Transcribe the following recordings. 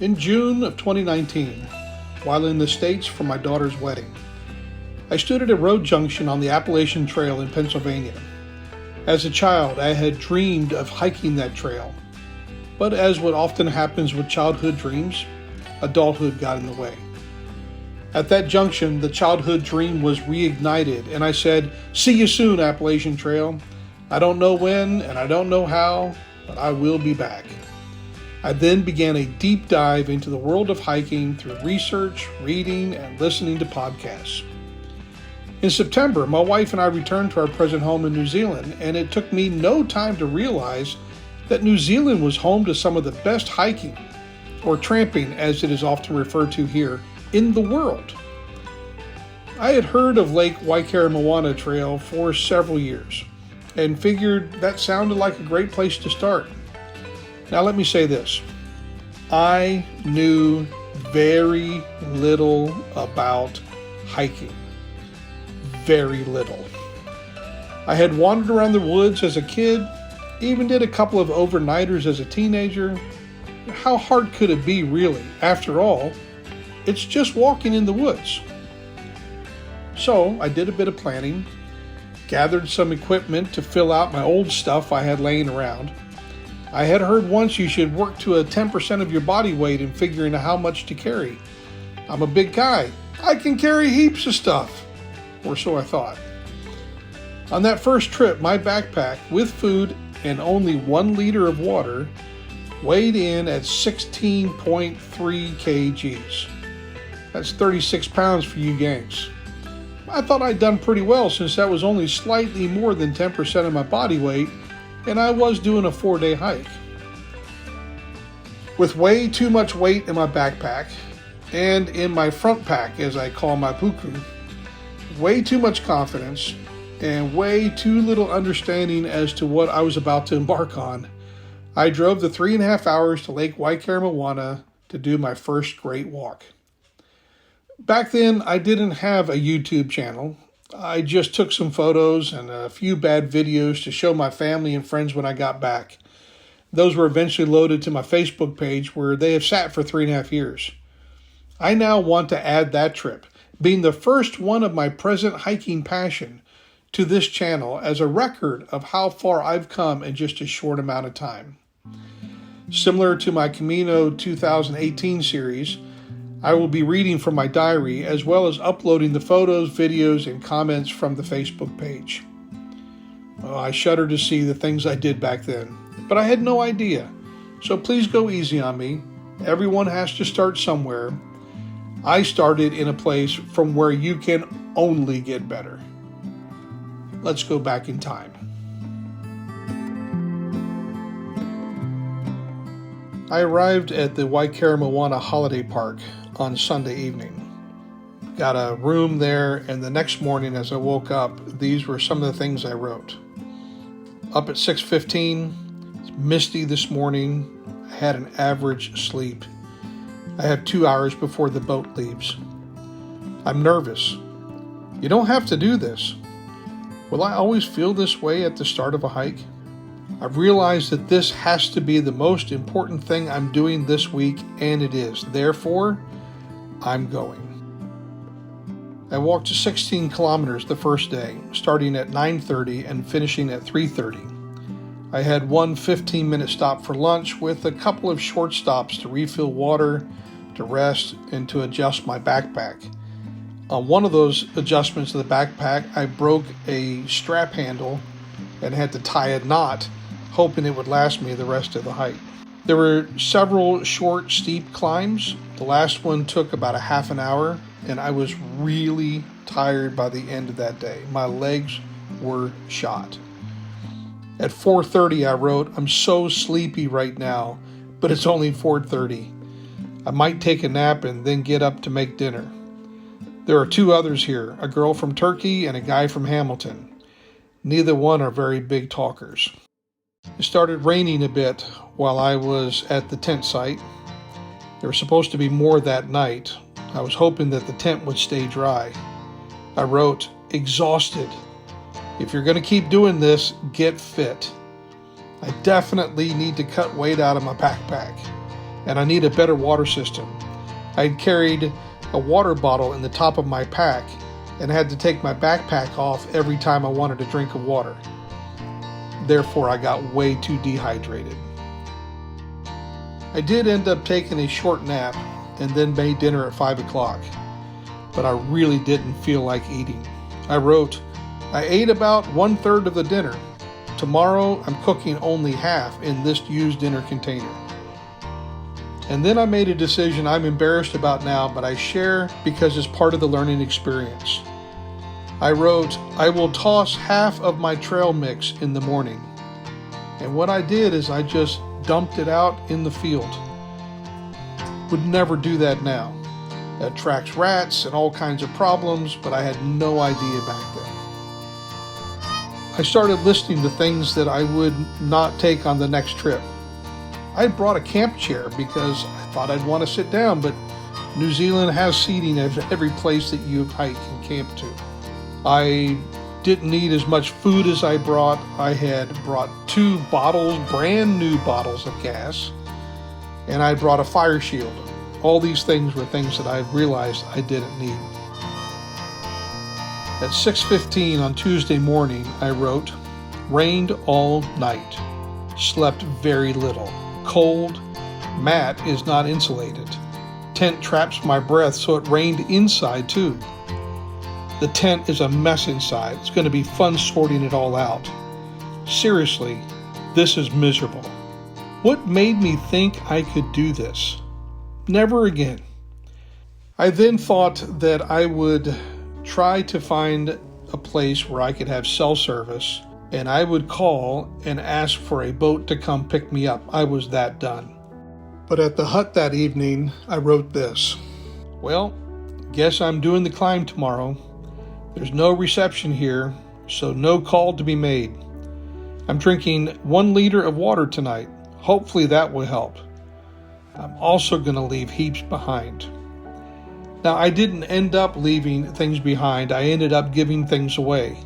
in June of 2019, while in the States for my daughter's wedding. I stood at a road junction on the Appalachian Trail in Pennsylvania. As a child, I had dreamed of hiking that trail, but as what often happens with childhood dreams, adulthood got in the way. At that junction, the childhood dream was reignited, and I said, "See you soon, Appalachian Trail. I don't know when and I don't know how, but I will be back." I then began a deep dive into the world of hiking through research, reading, and listening to podcasts. In September, my wife and I returned to our present home in New Zealand, and it took me no time to realize that New Zealand was home to some of the best hiking, or tramping as it is often referred to here, in the world. I had heard of Lake Waikaremoana Trail for several years and figured that sounded like a great place to start. Now let me say this. I knew very little about hiking. Very little. I had wandered around the woods as a kid, even did a couple of overnighters as a teenager. How hard could it be, really? After all, it's just walking in the woods. So I did a bit of planning, gathered some equipment to fill out my old stuff I had laying around. I had heard once you should work to a 10% of your body weight in figuring out how much to carry. I'm a big guy. I can carry heaps of stuff, or so I thought. On that first trip, my backpack with food and only 1 liter of water weighed in at 16.3 kgs. That's 36 pounds for you gangs. I thought I'd done pretty well since that was only slightly more than 10% of my body weight, and I was doing a 4-day hike. With way too much weight in my backpack, and in my front pack, as I call my puku, way too much confidence, and way too little understanding as to what I was about to embark on, I drove the 3.5 hours to Lake Waikaremoana to do my first great walk. Back then, I didn't have a YouTube channel. I just took some photos and a few bad videos to show my family and friends when I got back. Those were eventually loaded to my Facebook page where they have sat for 3.5 years. I now want to add that trip, being the first one of my present hiking passion, to this channel as a record of how far I've come in just a short amount of time. Similar to my Camino 2018 series, I will be reading from my diary as well as uploading the photos, videos, and comments from the Facebook page. Well, I shudder to see the things I did back then, but I had no idea. So please go easy on me. Everyone has to start somewhere. I started in a place from where you can only get better. Let's go back in time. I arrived at the Waikaremoana Holiday Park on Sunday evening. Got a room there, and the next morning as I woke up, these were some of the things I wrote. Up at 6:15, it's misty this morning. I had an average sleep. I have 2 hours before the boat leaves. I'm nervous. You don't have to do this. Will I always feel this way at the start of a hike? I've realized that this has to be the most important thing I'm doing this week, and it is. Therefore, I'm going. I walked 16 kilometers the first day, starting at 9:30 and finishing at 3:30. I had one 15-minute stop for lunch with a couple of short stops to refill water, to rest, and to adjust my backpack. On one of those adjustments to the backpack, I broke a strap handle and had to tie a knot, hoping it would last me the rest of the hike. There were several short, steep climbs. The last one took about a half an hour, and I was really tired by the end of that day. My legs were shot. At 4:30, I wrote, "I'm so sleepy right now, but it's only 4:30. I might take a nap and then get up to make dinner. There are 2 others here, a girl from Turkey and a guy from Hamilton. Neither one are very big talkers." It started raining a bit while I was at the tent site. There was supposed to be more that night. I was hoping that the tent would stay dry. I wrote, "Exhausted. If you're going to keep doing this, get fit. I definitely need to cut weight out of my backpack. and I need a better water system. I'd carried a water bottle in the top of my pack and had to take my backpack off every time I wanted a drink of water. Therefore, I got way too dehydrated. I did end up taking a short nap and then made dinner at 5 o'clock, but I really didn't feel like eating. I wrote, I ate about 1/3 of the dinner. Tomorrow, I'm cooking only half in this used dinner container. And then I made a decision I'm embarrassed about now, but I share because it's part of the learning experience. I wrote, I will toss half of my trail mix in the morning. And what I did is I just dumped it out in the field. Would never do that now. It attracts rats and all kinds of problems, but I had no idea back then. I started listing the things that I would not take on the next trip. I brought a camp chair because I thought I'd want to sit down, but New Zealand has seating at every place that you hike and camp to. I didn't need as much food as I brought. I had brought 2 bottles, brand new bottles of gas, and I brought a fire shield. All these things were things that I realized I didn't need. At 6:15 on Tuesday morning, I wrote, rained all night, slept very little. Cold, mat is not insulated. Tent traps my breath, so it rained inside too. The tent is a mess inside. It's going to be fun sorting it all out. Seriously, this is miserable. What made me think I could do this? Never again. I then thought that I would try to find a place where I could have cell service, and I would call and ask for a boat to come pick me up. I was that done. But at the hut that evening, I wrote this. Well, guess I'm doing the climb tomorrow. There's no reception here, so no call to be made. I'm drinking 1 liter of water tonight. Hopefully that will help. I'm also going to leave heaps behind. Now, I didn't end up leaving things behind. I ended up giving things away.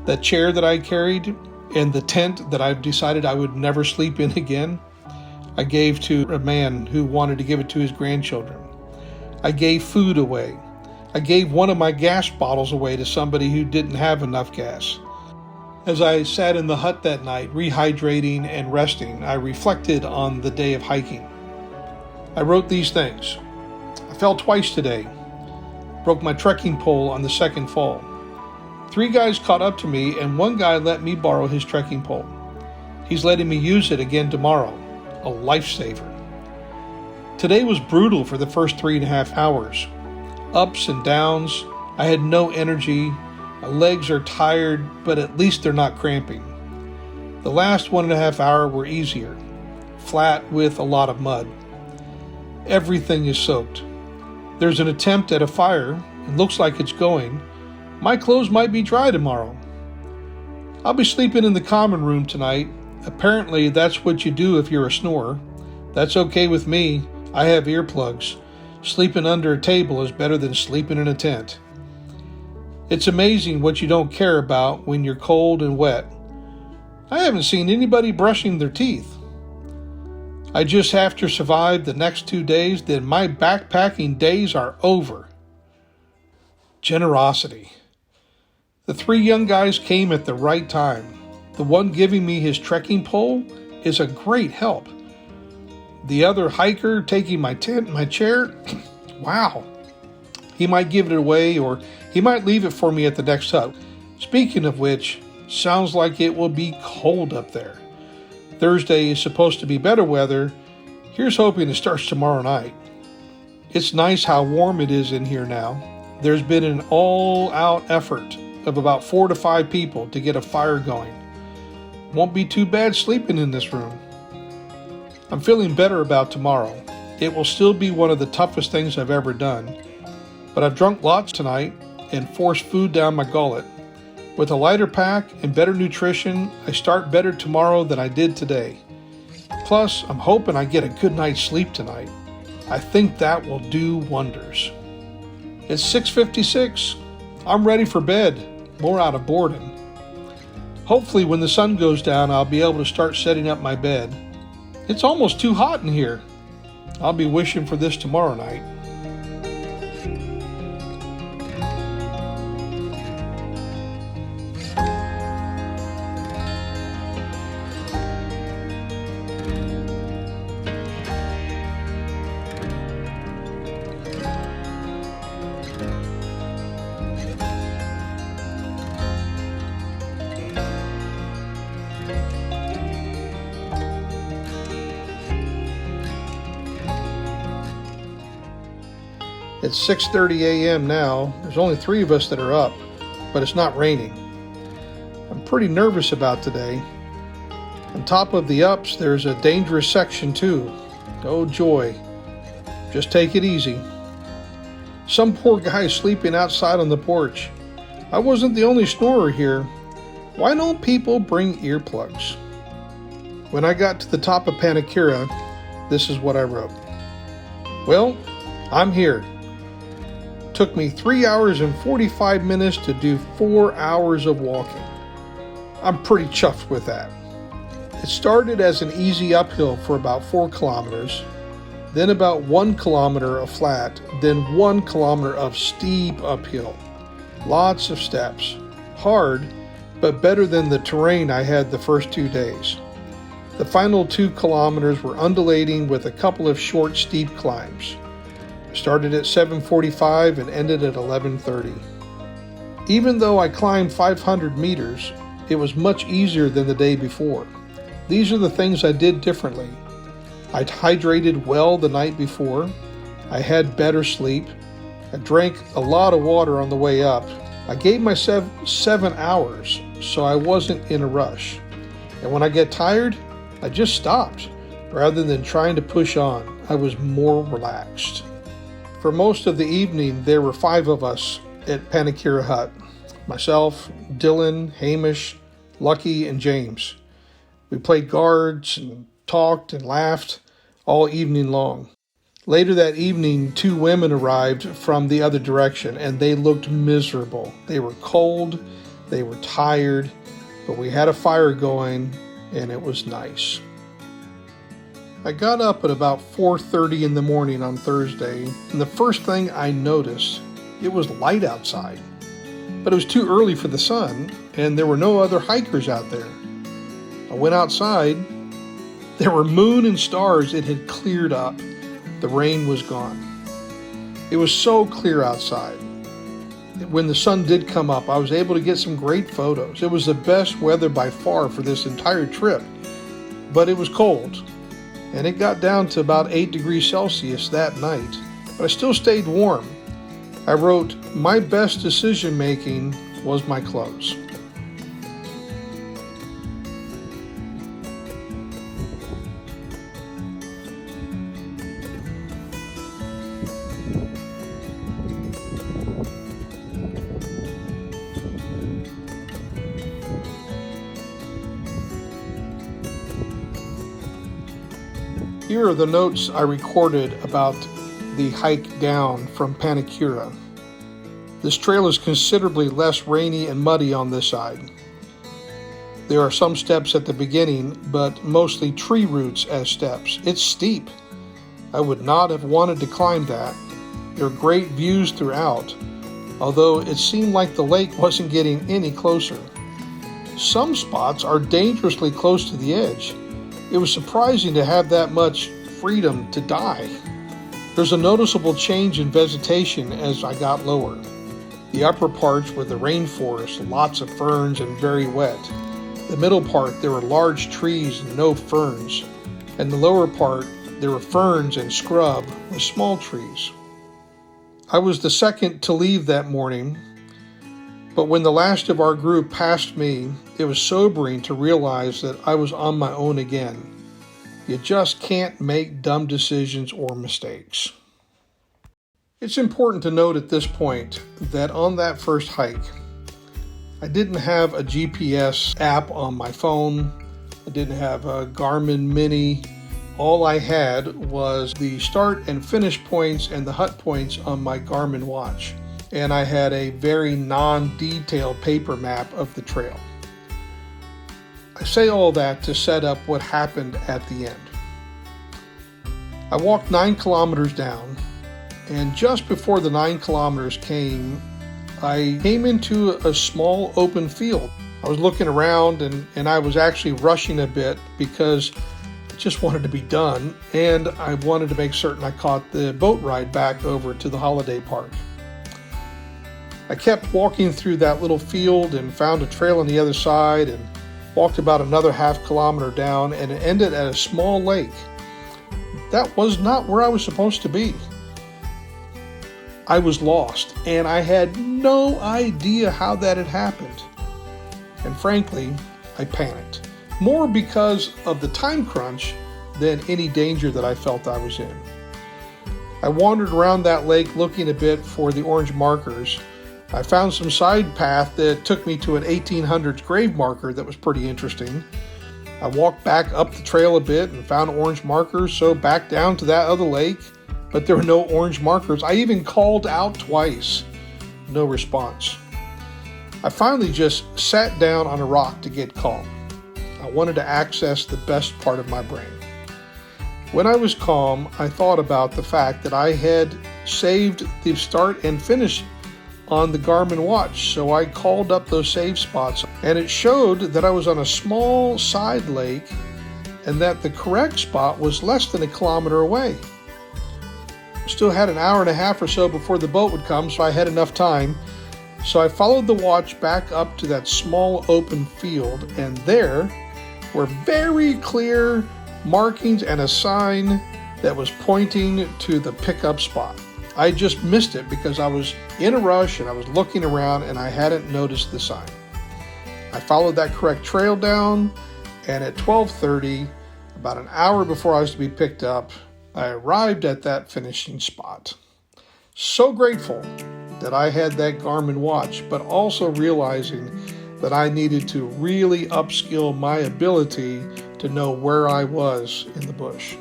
The chair that I carried and the tent that I've decided I would never sleep in again, I gave to a man who wanted to give it to his grandchildren. I gave food away. I gave one of my gas bottles away to somebody who didn't have enough gas. As I sat in the hut that night, rehydrating and resting, I reflected on the day of hiking. I wrote these things. I fell twice today. Broke my trekking pole on the second fall. 3 guys caught up to me, and 1 guy let me borrow his trekking pole. He's letting me use it again tomorrow. A lifesaver. Today was brutal for the first 3.5 hours. Ups and downs. I had no energy. My legs are tired, but at least they're not cramping. The last 1.5 hours were easier. Flat with a lot of mud. Everything is soaked. There's an attempt at a fire. It looks like it's going. My clothes might be dry tomorrow. I'll be sleeping in the common room tonight. Apparently, that's what you do if you're a snorer. That's okay with me. I have earplugs. Sleeping under a table is better than sleeping in a tent. It's amazing what you don't care about when you're cold and wet. I haven't seen anybody brushing their teeth. I just have to survive the next 2 days, then my backpacking days are over. Generosity. The 3 young guys came at the right time. The one giving me his trekking pole is a great help. The other hiker taking my tent and my chair, wow. He might give it away, or he might leave it for me at the next hut. Speaking of which, sounds like it will be cold up there. Thursday is supposed to be better weather. Here's hoping it starts tomorrow night. It's nice how warm it is in here now. There's been an all-out effort of about 4 to 5 people to get a fire going. Won't be too bad sleeping in this room. I'm feeling better about tomorrow. It will still be one of the toughest things I've ever done, but I've drunk lots tonight and forced food down my gullet. With a lighter pack and better nutrition, I start better tomorrow than I did today. Plus, I'm hoping I get a good night's sleep tonight. I think that will do wonders. It's 6:56. I'm ready for bed, more out of boredom. Hopefully when the sun goes down, I'll be able to start setting up my bed. It's almost too hot in here. I'll be wishing for this tomorrow night. It's 6:30 a.m. now. There's only 3 of us that are up, but it's not raining. I'm pretty nervous about today. On top of the ups, there's a dangerous section too. Oh joy. Just take it easy. Some poor guy is sleeping outside on the porch. I wasn't the only snorer here. Why don't people bring earplugs? When I got to the top of Panikura, this is what I wrote. Well, I'm here. Took me 3 hours and 45 minutes to do 4 hours of walking. I'm pretty chuffed with that. It started as an easy uphill for about 4 kilometers, then about 1 kilometer of flat, then 1 kilometer of steep uphill. Lots of steps. Hard, but better than the terrain I had the first 2 days. The final 2 kilometers were undulating with a couple of short, steep climbs. I started at 7:45 and ended at 11:30. Even though I climbed 500 meters, it was much easier than the day before. These are the things I did differently. I hydrated well the night before. I had better sleep. I drank a lot of water on the way up. I gave myself 7 hours, so I wasn't in a rush. And when I get tired, I just stopped. Rather than trying to push on, I was more relaxed. For most of the evening, there were 5 of us at Panikura Hut. Myself, Dylan, Hamish, Lucky, and James. We played cards and talked and laughed all evening long. Later that evening, 2 women arrived from the other direction, and they looked miserable. They were cold, they were tired, but we had a fire going, and it was nice. I got up at about 4:30 in the morning on Thursday, and the first thing I noticed, it was light outside. But it was too early for the sun, and there were no other hikers out there. I went outside. There were moon and stars. It had cleared up. The rain was gone. It was so clear outside. When the sun did come up, I was able to get some great photos. It was the best weather by far for this entire trip, but it was cold. And it got down to about 8 degrees Celsius that night, but I still stayed warm. I wrote, my best decision making was my clothes. Here are the notes I recorded about the hike down from Panikura. This trail is considerably less rainy and muddy on this side. There are some steps at the beginning, but mostly tree roots as steps. It's steep. I would not have wanted to climb that. There are great views throughout, although it seemed like the lake wasn't getting any closer. Some spots are dangerously close to the edge. It was surprising to have that much freedom to die. There's a noticeable change in vegetation as I got lower. The upper parts were the rainforest, lots of ferns and very wet. The middle part, there were large trees and no ferns. And the lower part, there were ferns and scrub with small trees. I was the second to leave that morning, but when the last of our group passed me, it was sobering to realize that I was on my own again. You just can't make dumb decisions or mistakes. It's important to note at this point that on that first hike, I didn't have a GPS app on my phone. I didn't have a Garmin Mini. All I had was the start and finish points and the hut points on my Garmin watch. And I had a very non-detailed paper map of the trail. I say all that to set up what happened at the end. I walked 9 kilometers down, and just before the 9 kilometers came, I came into a small open field. I was looking around and I was actually rushing a bit because I just wanted to be done, and I wanted to make certain I caught the boat ride back over to the holiday park. I kept walking through that little field and found a trail on the other side and walked about another half kilometer down, and it ended at a small lake. That was not where I was supposed to be. I was lost, and I had no idea how that had happened. And frankly, I panicked, more because of the time crunch than any danger that I felt I was in. I wandered around that lake looking a bit for the orange markers. I found some side path that took me to an 1800s grave marker that was pretty interesting. I walked back up the trail a bit and found orange markers, so back down to that other lake, but there were no orange markers. I even called out twice. No response. I finally just sat down on a rock to get calm. I wanted to access the best part of my brain. When I was calm, I thought about the fact that I had saved the start and finish on the Garmin watch, so I called up those save spots, and it showed that I was on a small side lake and that the correct spot was less than 1 kilometer away. Still had an hour and a half or so before the boat would come, so I had enough time. So I followed the watch back up to that small open field, and there were very clear markings and a sign that was pointing to the pickup spot. I just missed it because I was in a rush and I was looking around and I hadn't noticed the sign. I followed that correct trail down, and at 12:30, about an hour before I was to be picked up, I arrived at that finishing spot. So grateful that I had that Garmin watch, but also realizing that I needed to really upskill my ability to know where I was in the bush.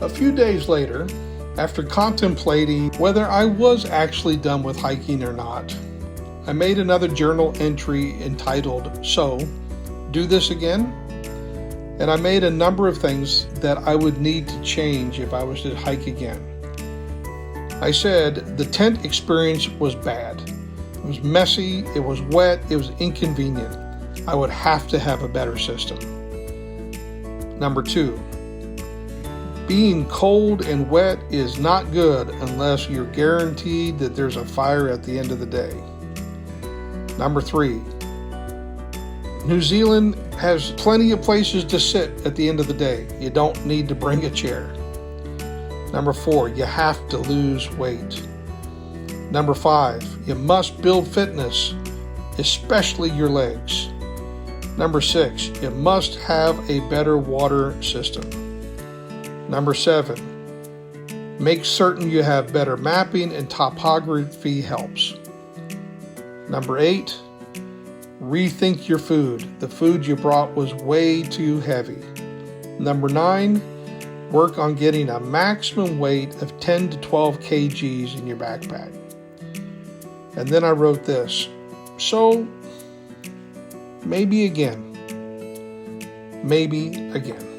A few days later, after contemplating whether I was actually done with hiking or not, I made another journal entry entitled, "So, do this again?" And I made a number of things that I would need to change if I was to hike again. I said the tent experience was bad. It was messy, it was wet, it was inconvenient. I would have to have a better system. Number 2, being cold and wet is not good unless you're guaranteed that there's a fire at the end of the day. Number 3, New Zealand has plenty of places to sit at the end of the day. You don't need to bring a chair. Number 4, you have to lose weight. Number 5, you must build fitness, especially your legs. Number 6, you must have a better water system. Number 7, make certain you have better mapping and topography helps. Number 8, rethink your food. The food you brought was way too heavy. Number 9, work on getting a maximum weight of 10 to 12 kgs in your backpack. And then I wrote this, so maybe again. Maybe again.